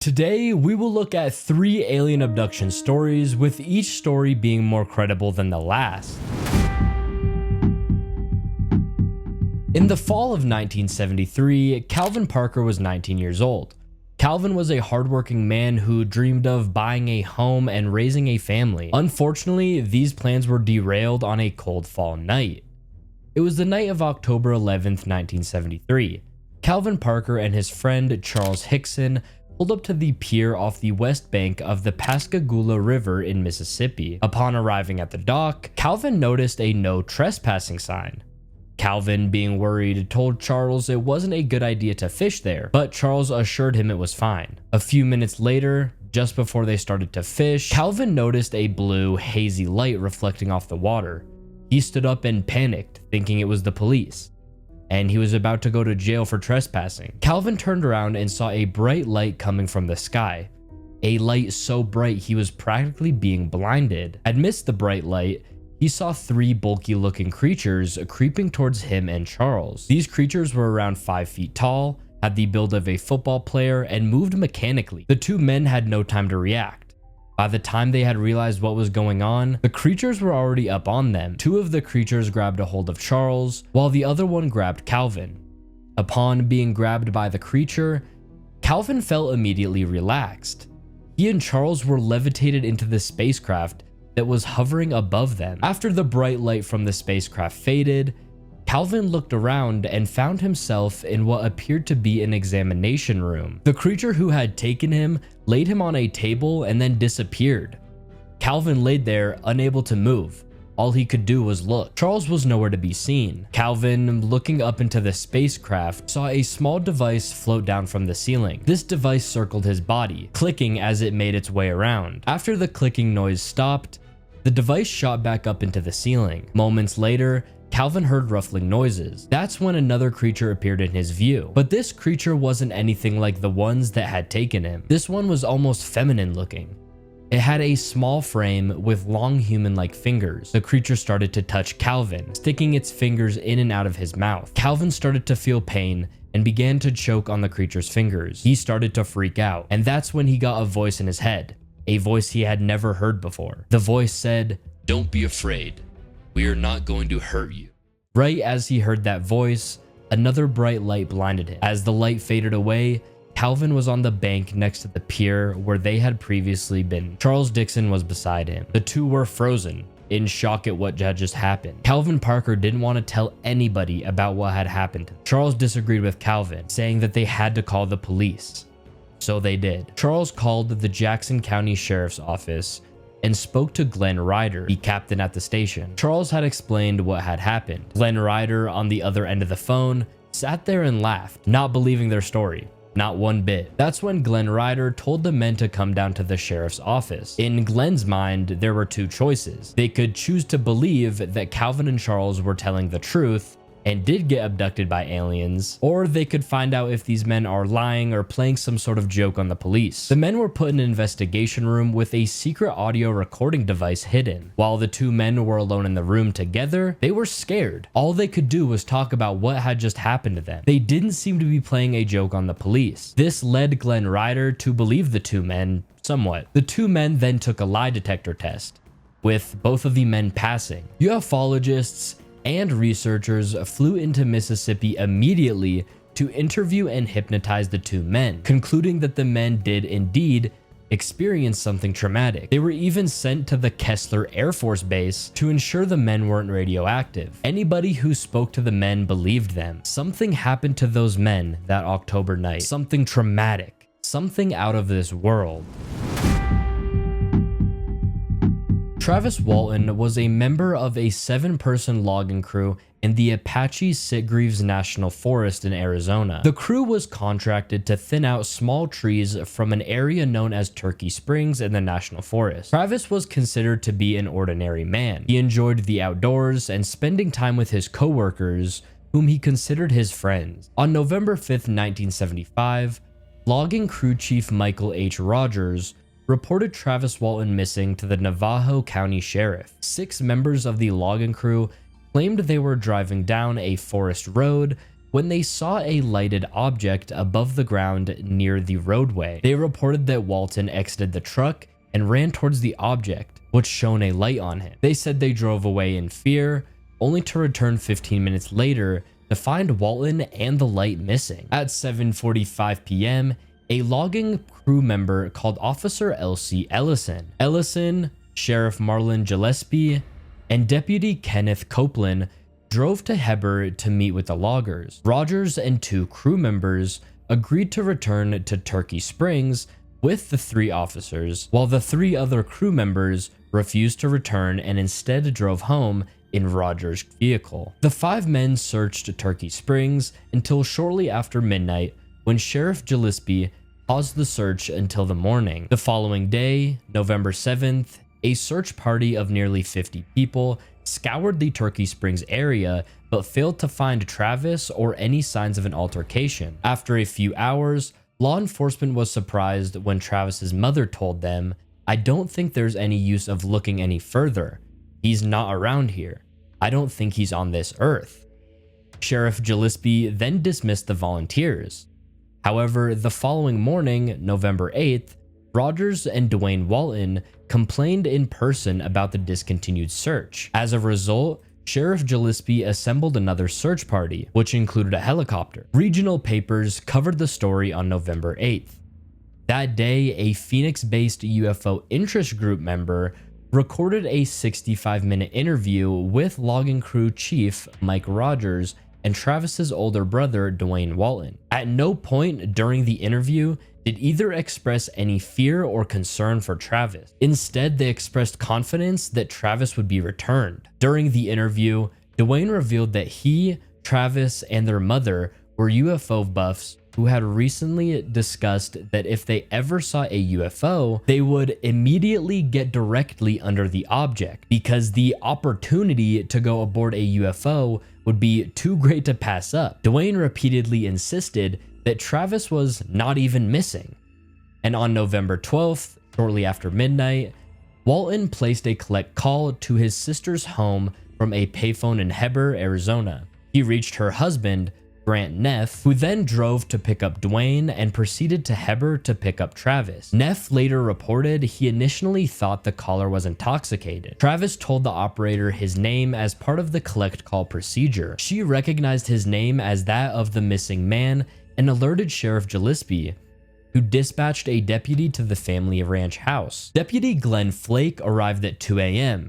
Today, we will look at 3 alien abduction stories, with each story being more credible than the last. In the fall of 1973, Calvin Parker was 19 years old. Calvin was a hardworking man who dreamed of buying a home and raising a family. Unfortunately, these plans were derailed on a cold fall night. It was the night of October 11th, 1973. Calvin Parker and his friend Charles Hickson pulled up to the pier off the west bank of the Pascagoula River in Mississippi. Upon arriving at the dock, Calvin noticed a no trespassing sign. Calvin, being worried, told Charles it wasn't a good idea to fish there, but Charles assured him it was fine. A few minutes later, just before they started to fish, Calvin noticed a blue, hazy light reflecting off the water. He stood up and panicked, thinking it was the police, and he was about to go to jail for trespassing. Calvin turned around and saw a bright light coming from the sky. A light so bright he was practically being blinded. Amidst the bright light, he saw 3 bulky looking creatures creeping towards him and Charles. These creatures were around 5 feet tall, had the build of a football player, and moved mechanically. The 2 men had no time to react. By the time they had realized what was going on, the creatures were already up on them. 2 of the creatures grabbed a hold of Charles, while the other one grabbed Calvin. Upon being grabbed by the creature, Calvin felt immediately relaxed. He and Charles were levitated into the spacecraft that was hovering above them. After the bright light from the spacecraft faded, Calvin looked around and found himself in what appeared to be an examination room. The creature who had taken him laid him on a table and then disappeared. Calvin laid there, unable to move. All he could do was look. Charles was nowhere to be seen. Calvin, looking up into the spacecraft, saw a small device float down from the ceiling. This device circled his body, clicking as it made its way around. After the clicking noise stopped, the device shot back up into the ceiling. Moments later, Calvin heard ruffling noises. That's when another creature appeared in his view. But this creature wasn't anything like the ones that had taken him. This one was almost feminine looking. It had a small frame with long human-like fingers. The creature started to touch Calvin, sticking its fingers in and out of his mouth. Calvin started to feel pain and began to choke on the creature's fingers. He started to freak out, and that's when he got a voice in his head, a voice he had never heard before. The voice said, "Don't be afraid. We are not going to hurt you." Right as he heard that voice, another bright light blinded him. As the light faded away, Calvin was on the bank next to the pier where they had previously been. Charles Dixon was beside him. The 2 were frozen, in shock at what had just happened. Calvin Parker didn't want to tell anybody about what had happened. Charles disagreed with Calvin, saying that they had to call the police. So they did. Charles called the Jackson County Sheriff's Office and spoke to Glenn Ryder, the captain at the station. Charles had explained what had happened. Glenn Ryder, on the other end of the phone, sat there and laughed, not believing their story. Not one bit. That's when Glenn Ryder told the men to come down to the sheriff's office. In Glenn's mind, there were 2 choices. They could choose to believe that Calvin and Charles were telling the truth and did get abducted by aliens, or they could find out if these men are lying or playing some sort of joke on the police. The men were put in an investigation room with a secret audio recording device hidden. While the 2 men were alone in the room together, they were scared. All they could do was talk about what had just happened to them. They didn't seem to be playing a joke on the police. This led Glenn Ryder to believe the 2 men somewhat. The 2 men then took a lie detector test, with both of the men passing. Ufologists and researchers flew into Mississippi immediately to interview and hypnotize the 2 men, concluding that the men did indeed experience something traumatic. They were even sent to the Kessler Air Force Base to ensure the men weren't radioactive. Anybody who spoke to the men believed them. Something happened to those men that October night. Something traumatic. Something out of this world. Travis Walton was a member of a 7-person logging crew in the Apache Sitgreaves National Forest in Arizona. The crew was contracted to thin out small trees from an area known as Turkey Springs in the National Forest. Travis was considered to be an ordinary man. He enjoyed the outdoors and spending time with his co-workers, whom he considered his friends. On November 5th, 1975, logging crew chief Michael H. Rogers reported Travis Walton missing to the Navajo County Sheriff. 6 members of the logging crew claimed they were driving down a forest road when they saw a lighted object above the ground near the roadway. They reported that Walton exited the truck and ran towards the object, which shone a light on him. They said they drove away in fear, only to return 15 minutes later to find Walton and the light missing. At 7:45 p.m., a logging crew member called Officer Elsie Ellison, Sheriff Marlon Gillespie, and Deputy Kenneth Copeland drove to Heber to meet with the loggers. Rogers and 2 crew members agreed to return to Turkey Springs with the 3 officers, while the 3 other crew members refused to return and instead drove home in Rogers' vehicle. The 5 men searched Turkey Springs until shortly after midnight, when Sheriff Gillespie paused the search until the morning. The following day, November 7th, a search party of nearly 50 people scoured the Turkey Springs area but failed to find Travis or any signs of an altercation. After a few hours, law enforcement was surprised when Travis's mother told them, "I don't think there's any use of looking any further. He's not around here. I don't think he's on this earth." Sheriff Gillespie then dismissed the volunteers. However, the following morning, November 8th, Rogers and Dwayne Walton complained in person about the discontinued search. As a result, Sheriff Gillespie assembled another search party, which included a helicopter. Regional papers covered the story on November 8th. That day, a Phoenix-based UFO interest group member recorded a 65-minute interview with logging crew chief Mike Rogers and Travis's older brother Dwayne Walton. At no point during the interview did either express any fear or concern for Travis. Instead, they expressed confidence that Travis would be returned. During the interview, Dwayne revealed that he, Travis, and their mother were UFO buffs who had recently discussed that if they ever saw a UFO, they would immediately get directly under the object because the opportunity to go aboard a UFO would be too great to pass up. Dwayne repeatedly insisted that Travis was not even missing. And on November 12th, shortly after midnight, Walton placed a collect call to his sister's home from a payphone in Heber, Arizona. He reached her husband, Grant Neff, who then drove to pick up Dwayne and proceeded to Heber to pick up Travis. Neff later reported he initially thought the caller was intoxicated. Travis told the operator his name as part of the collect call procedure. She recognized his name as that of the missing man and alerted Sheriff Gillespie, who dispatched a deputy to the family ranch house. Deputy Glenn Flake arrived at 2 a.m.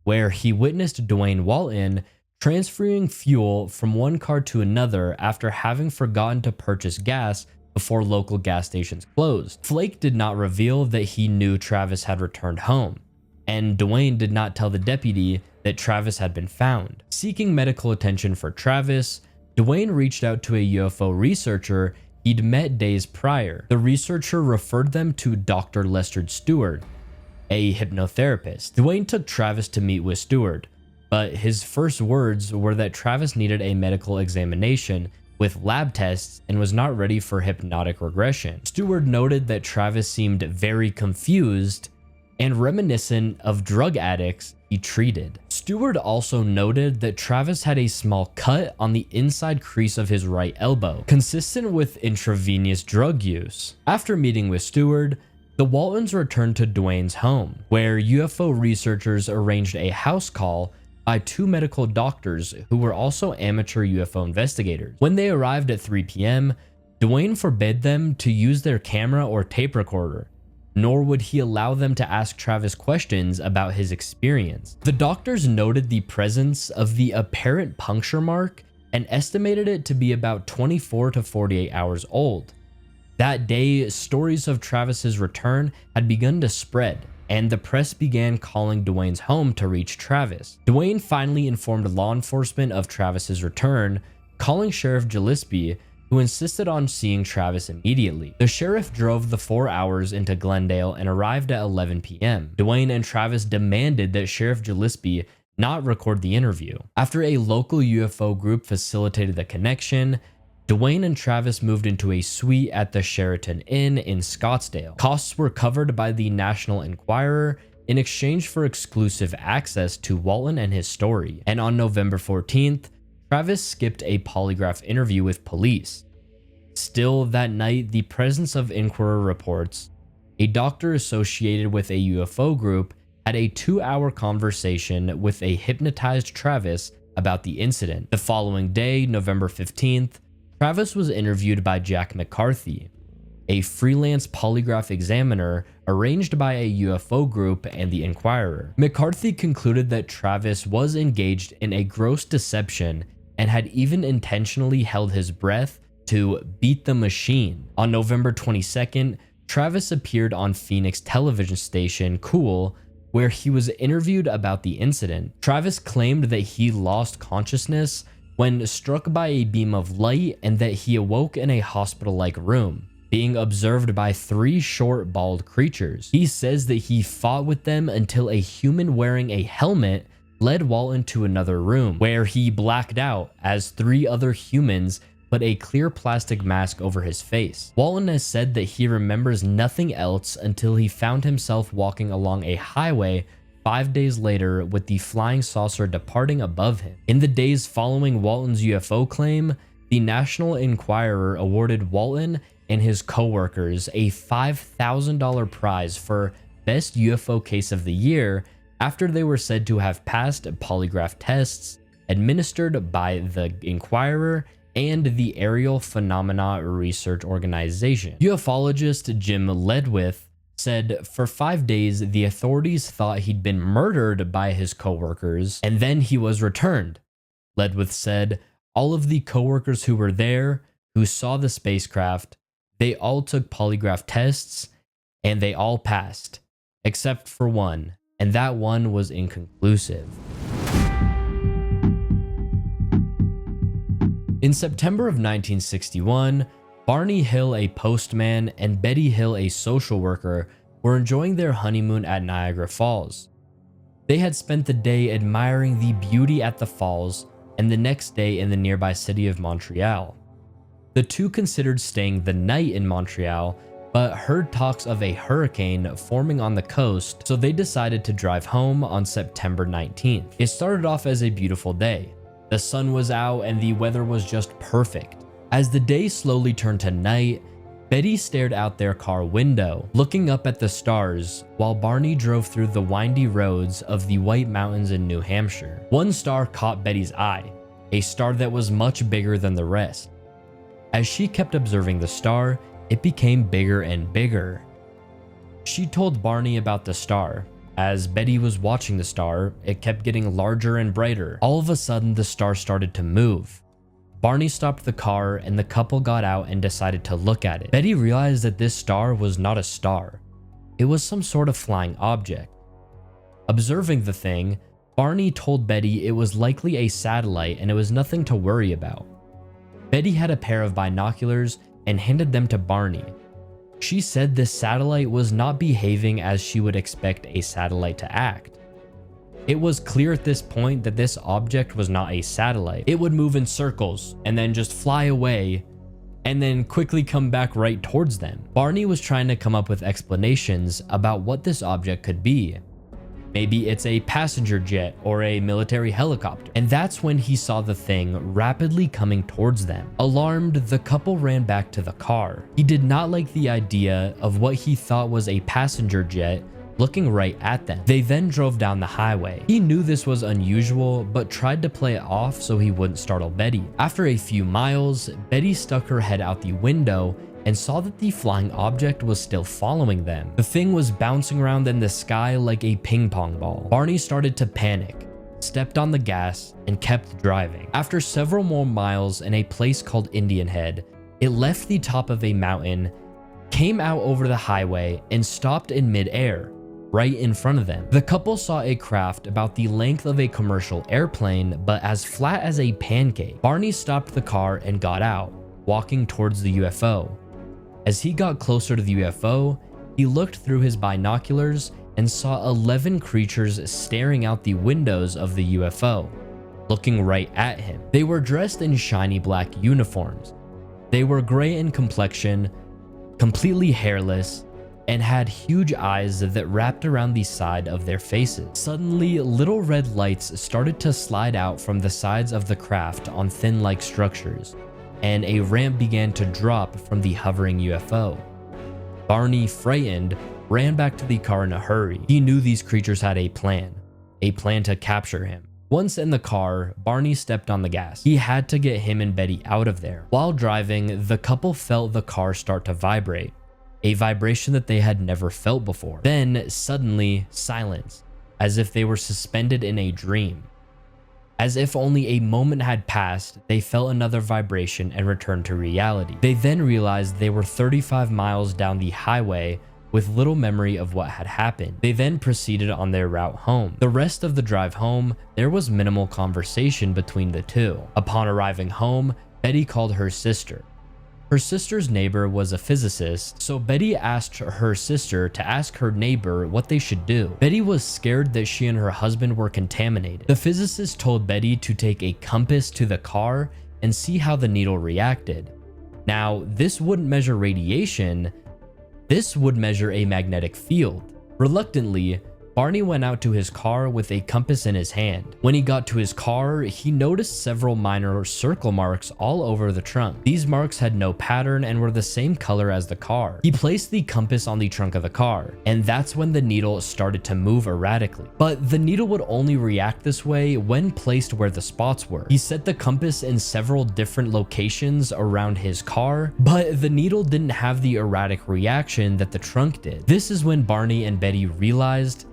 Where he witnessed Dwayne Walton transferring fuel from one car to another after having forgotten to purchase gas before local gas stations closed. Flake did not reveal that he knew Travis had returned home, and Dwayne did not tell the deputy that Travis had been found. Seeking medical attention for Travis, Dwayne reached out to a UFO researcher he'd met days prior. The researcher referred them to Dr. Lester Stewart, a hypnotherapist. Dwayne took Travis to meet with Stewart, but his first words were that Travis needed a medical examination with lab tests and was not ready for hypnotic regression. Stewart noted that Travis seemed very confused and reminiscent of drug addicts he treated. Stewart also noted that Travis had a small cut on the inside crease of his right elbow, consistent with intravenous drug use. After meeting with Stewart, the Waltons returned to Dwayne's home, where UFO researchers arranged a house call by 2 medical doctors who were also amateur UFO investigators. When they arrived at 3 p.m., Dwayne forbade them to use their camera or tape recorder, nor would he allow them to ask Travis questions about his experience. The doctors noted the presence of the apparent puncture mark and estimated it to be about 24 to 48 hours old. That day, stories of Travis's return had begun to spread, and the press began calling Dwayne's home to reach Travis. Dwayne finally informed law enforcement of Travis's return, calling Sheriff Gillespie, who insisted on seeing Travis immediately. The sheriff drove the 4 hours into Glendale and arrived at 11 p.m. Dwayne and Travis demanded that Sheriff Gillespie not record the interview. After a local UFO group facilitated the connection, Dwayne and Travis moved into a suite at the Sheraton Inn in Scottsdale. Costs were covered by the National Enquirer, in exchange for exclusive access to Walton and his story. And on November 14th, Travis skipped a polygraph interview with police. Still that night, the presence of Inquirer reports a doctor associated with a UFO group had a 2-hour conversation with a hypnotized Travis about the incident. The following day, November 15th, Travis was interviewed by Jack McCarthy, a freelance polygraph examiner arranged by a UFO group and the Inquirer. McCarthy concluded that Travis was engaged in a gross deception and had even intentionally held his breath to beat the machine. On November 22nd, Travis appeared on Phoenix television station Cool, where he was interviewed about the incident. Travis claimed that he lost consciousness when struck by a beam of light and that he awoke in a hospital-like room, being observed by 3 short, bald creatures. He says that he fought with them until a human wearing a helmet led Walton to another room, where he blacked out as 3 other humans put a clear plastic mask over his face. Walton has said that he remembers nothing else until he found himself walking along a highway 5 days later with the flying saucer departing above him. In the days following Walton's UFO claim, the National Enquirer awarded Walton and his co-workers a $5,000 prize for Best UFO Case of the Year after they were said to have passed polygraph tests administered by the Inquirer and the Aerial Phenomena Research Organization. Ufologist Jim Ledwith said for 5 days the authorities thought he'd been murdered by his co-workers and then he was returned. Ledwith said all of the co-workers who were there, who saw the spacecraft, they all took polygraph tests and they all passed, except for one, and that one was inconclusive. In September of 1961, Barney Hill, a postman, and Betty Hill, a social worker, were enjoying their honeymoon at Niagara Falls. They had spent the day admiring the beauty at the falls and the next day in the nearby city of Montreal. The two considered staying the night in Montreal, but heard talks of a hurricane forming on the coast, so they decided to drive home on September 19th. It started off as a beautiful day. The sun was out and the weather was just perfect. As the day slowly turned to night, Betty stared out their car window, looking up at the stars, while Barney drove through the windy roads of the White Mountains in New Hampshire. One star caught Betty's eye, a star that was much bigger than the rest. As she kept observing the star, it became bigger and bigger. She told Barney about the star. As Betty was watching the star, it kept getting larger and brighter. All of a sudden, the star started to move. Barney stopped the car and the couple got out and decided to look at it. Betty realized that this star was not a star. It was some sort of flying object. Observing the thing, Barney told Betty it was likely a satellite and it was nothing to worry about. Betty had a pair of binoculars and handed them to Barney. She said this satellite was not behaving as she would expect a satellite to act. It was clear at this point that this object was not a satellite. It would move in circles and then just fly away and then quickly come back right towards them. Barney was trying to come up with explanations about what this object could be. Maybe it's a passenger jet or a military helicopter. And that's when he saw the thing rapidly coming towards them. Alarmed, the couple ran back to the car. He did not like the idea of what he thought was a passenger jet looking right at them. They then drove down the highway. He knew this was unusual, but tried to play it off so he wouldn't startle Betty. After a few miles, Betty stuck her head out the window and saw that the flying object was still following them. The thing was bouncing around in the sky like a ping pong ball. Barney started to panic, stepped on the gas, and kept driving. After several more miles in a place called Indian Head, it left the top of a mountain, came out over the highway, and stopped in midair, right in front of them. The couple saw a craft about the length of a commercial airplane, but as flat as a pancake. Barney stopped the car and got out, walking towards the UFO. As he got closer to the UFO, he looked through his binoculars and saw 11 creatures staring out the windows of the UFO, looking right at him. They were dressed in shiny black uniforms. They were gray in complexion, completely hairless, and had huge eyes that wrapped around the side of their faces. Suddenly, little red lights started to slide out from the sides of the craft on fin-like structures, and a ramp began to drop from the hovering UFO. Barney, frightened, ran back to the car in a hurry. He knew these creatures had a plan to capture him. Once in the car, Barney stepped on the gas. He had to get him and Betty out of there. While driving, the couple felt the car start to vibrate, a vibration that they had never felt before. Then, suddenly, silence, as if they were suspended in a dream. As if only a moment had passed, they felt another vibration and returned to reality. They then realized they were 35 miles down the highway with little memory of what had happened. They then proceeded on their route home. The rest of the drive home, there was minimal conversation between the two. Upon arriving home, Betty called her sister. Her sister's neighbor was a physicist, so Betty asked her sister to ask her neighbor what they should do. Betty was scared that she and her husband were contaminated. The physicist told Betty to take a compass to the car and see how the needle reacted. Now, this wouldn't measure radiation, this would measure a magnetic field. Reluctantly, Barney went out to his car with a compass in his hand. When he got to his car, he noticed several minor circle marks all over the trunk. These marks had no pattern and were the same color as the car. He placed the compass on the trunk of the car, and that's when the needle started to move erratically. But the needle would only react this way when placed where the spots were. He set the compass in several different locations around his car, but the needle didn't have the erratic reaction that the trunk did. This is when Barney and Betty realized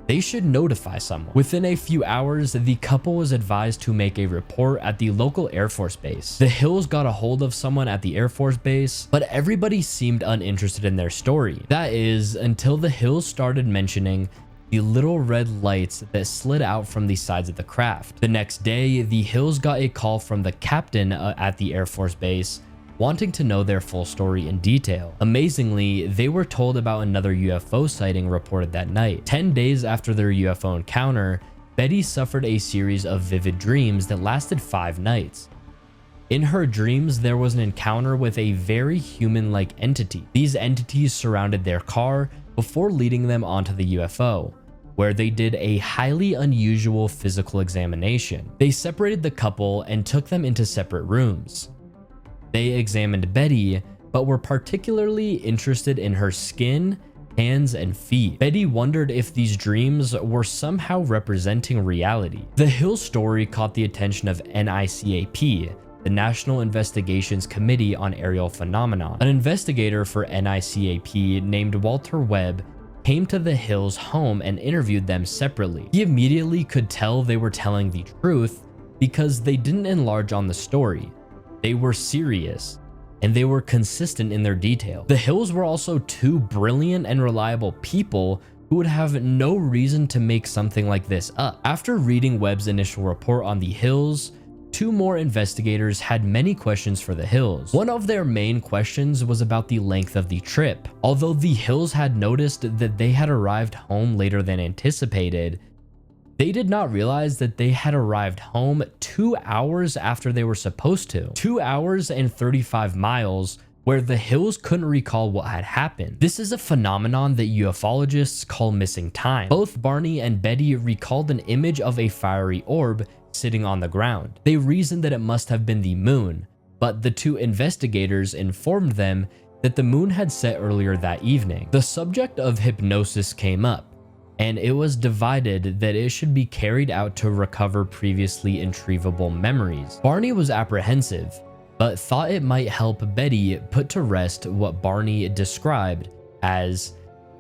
they should notify someone. Within a few hours, the couple was advised to make a report at the local Air Force base. The Hills got a hold of someone at the Air Force base, but everybody seemed uninterested in their story. That is, until the Hills started mentioning the little red lights that slid out from the sides of the craft. The next day, the Hills got a call from the captain at the Air Force base, wanting to know their full story in detail. Amazingly, they were told about another UFO sighting reported that night. 10 days after their UFO encounter, Betty suffered a series of vivid dreams that lasted 5 nights. In her dreams, there was an encounter with a very human-like entity. These entities surrounded their car before leading them onto the UFO, where they did a highly unusual physical examination. They separated the couple and took them into separate rooms. They examined Betty, but were particularly interested in her skin, hands, and feet. Betty wondered if these dreams were somehow representing reality. The Hill story caught the attention of NICAP, the National Investigations Committee on Aerial Phenomena. An investigator for NICAP named Walter Webb came to the Hills' home and interviewed them separately. He immediately could tell they were telling the truth because they didn't enlarge on the story. They were serious, and they were consistent in their detail. The Hills were also two brilliant and reliable people who would have no reason to make something like this up. After reading Webb's initial report on the Hills, 2 more investigators had many questions for the Hills. One of their main questions was about the length of the trip. Although the Hills had noticed that they had arrived home later than anticipated, they did not realize that they had arrived home 2 hours after they were supposed to. 2 hours and 35 miles, where the Hills couldn't recall what had happened. This is a phenomenon that ufologists call missing time. Both Barney and Betty recalled an image of a fiery orb sitting on the ground. They reasoned that it must have been the moon, but the 2 investigators informed them that the moon had set earlier that evening. The subject of hypnosis came up, and it was divided that it should be carried out to recover previously irretrievable memories. Barney was apprehensive, but thought it might help Betty put to rest what Barney described as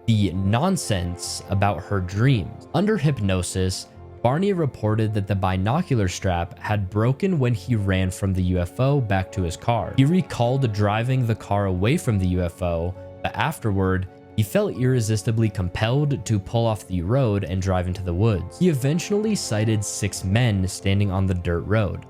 the nonsense about her dreams. Under hypnosis, Barney reported that the binocular strap had broken when he ran from the UFO back to his car. He recalled driving the car away from the UFO, but afterward, he felt irresistibly compelled to pull off the road and drive into the woods. He eventually sighted 6 men standing on the dirt road.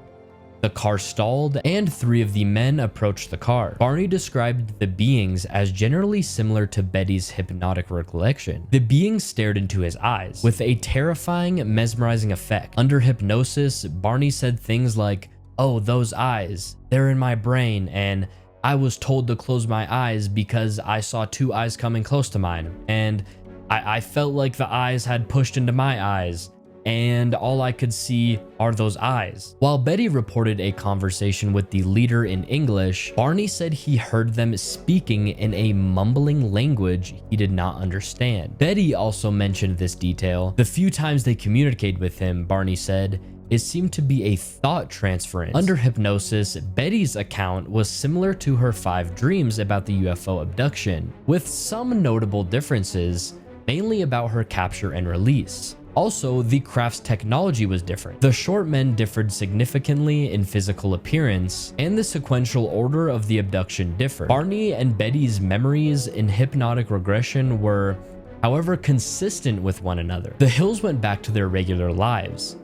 The car stalled, and 3 of the men approached the car. Barney described the beings as generally similar to Betty's hypnotic recollection. The beings stared into his eyes with a terrifying, mesmerizing effect. Under hypnosis, Barney said things like, "Oh, those eyes, they're in my brain," and I was told to close my eyes because I saw two eyes coming close to mine, and I felt like the eyes had pushed into my eyes, and all I could see are those eyes. While Betty reported a conversation with the leader in English, Barney said he heard them speaking in a mumbling language he did not understand. Betty also mentioned this detail. The few times they communicated with him, Barney said, it seemed to be a thought transference. Under hypnosis, Betty's account was similar to her 5 dreams about the UFO abduction, with some notable differences, mainly about her capture and release. Also, the craft's technology was different. The short men differed significantly in physical appearance, and the sequential order of the abduction differed. Barney and Betty's memories in hypnotic regression were, however, consistent with one another. The Hills went back to their regular lives.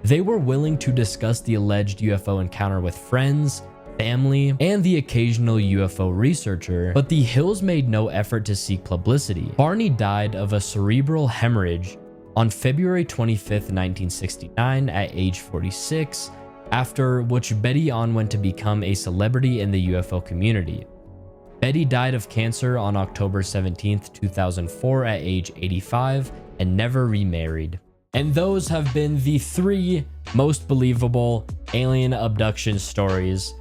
They were willing to discuss the alleged UFO encounter with friends, family, and the occasional UFO researcher, but the Hills made no effort to seek publicity. Barney died of a cerebral hemorrhage on February 25th, 1969 at age 46, after which Betty went to become a celebrity in the UFO community. Betty died of cancer on October 17th, 2004 at age 85 and never remarried. And those have been the 3 most believable alien abduction stories.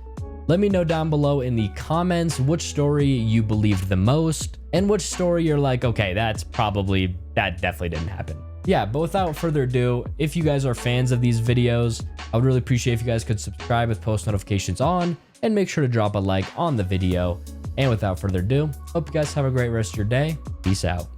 Let me know down below in the comments which story you believed the most and which story you're like, okay, that definitely didn't happen. Yeah, but without further ado, if you guys are fans of these videos, I would really appreciate if you guys could subscribe with post notifications on and make sure to drop a like on the video. And without further ado, hope you guys have a great rest of your day. Peace out.